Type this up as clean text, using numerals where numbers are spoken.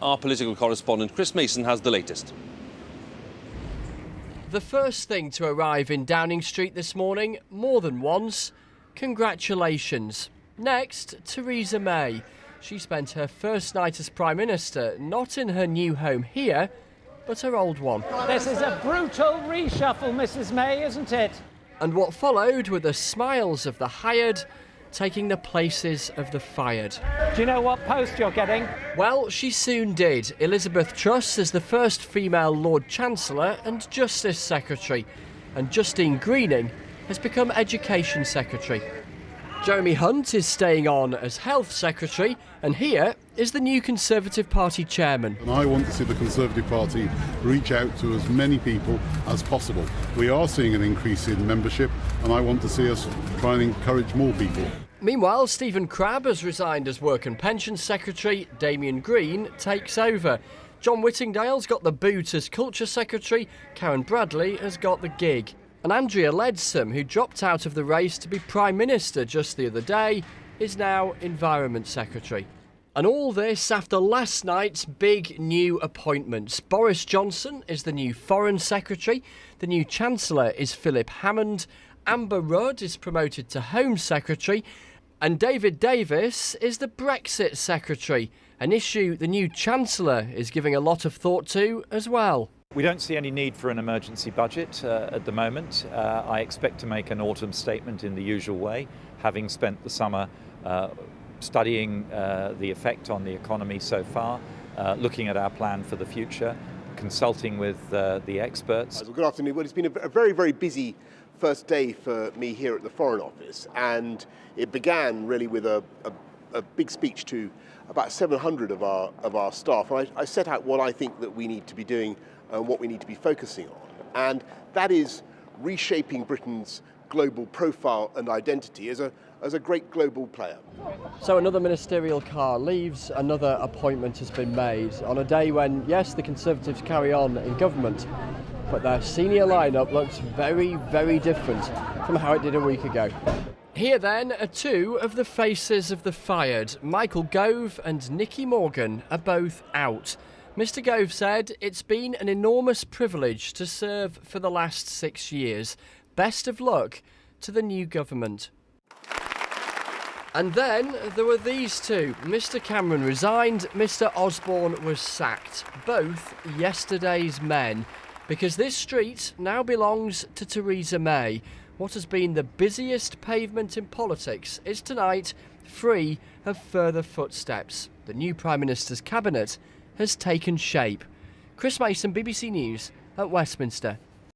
Our political correspondent Chris Mason has the latest. The first thing to arrive in Downing Street this morning, more than once, congratulations. Next, Theresa May. She spent her first night as Prime Minister not in her new home here, but her old one. This is a brutal reshuffle, Mrs May, isn't it? And what followed were the smiles of the hired taking the places of the fired. Do you know what post you're getting? Well, she soon did. Elizabeth Truss is the first female Lord Chancellor and Justice Secretary, and Justine Greening has become Education Secretary. Jeremy Hunt is staying on as Health Secretary, and here is the new Conservative Party chairman. And I want to see the Conservative Party reach out to as many people as possible. We are seeing an increase in membership, and I want to see us try and encourage more people. Meanwhile, Stephen Crabb has resigned as Work and Pensions Secretary. Damien Green takes over. John Whittingdale's got the boot as Culture Secretary. Karen Bradley has got the gig. And Andrea Leadsom, who dropped out of the race to be Prime Minister just the other day, is now Environment Secretary. And all this after last night's big new appointments. Boris Johnson is the new Foreign Secretary. The new Chancellor is Philip Hammond. Amber Rudd is promoted to Home Secretary. And David Davis is the Brexit Secretary, an issue the new Chancellor is giving a lot of thought to as well. We don't see any need for an emergency budget at the moment. I expect to make an autumn statement in the usual way, having spent the summer studying the effect on the economy so far, looking at our plan for the future, consulting with the experts. Well, good afternoon. Well, it's been a very, very busy first day for me here at the Foreign Office, and it began really with a big speech to about 700 of our staff. And I set out what I think that we need to be doing and what we need to be focusing on, and that is reshaping Britain's global profile and identity as a great global player. So another ministerial car leaves, another appointment has been made on a day when, yes, the Conservatives carry on in government, but their senior lineup looks very, very different from how it did a week ago. Here then are two of the faces of the fired. Michael Gove and Nicky Morgan are both out. Mr. Gove said, "It's been an enormous privilege to serve for the last 6 years. Best of luck to the new government." And then there were these two. Mr. Cameron resigned, Mr. Osborne was sacked. Both yesterday's men. Because this street now belongs to Theresa May. What has been the busiest pavement in politics is tonight free of further footsteps. The new Prime Minister's cabinet has taken shape. Chris Mason, BBC News at Westminster.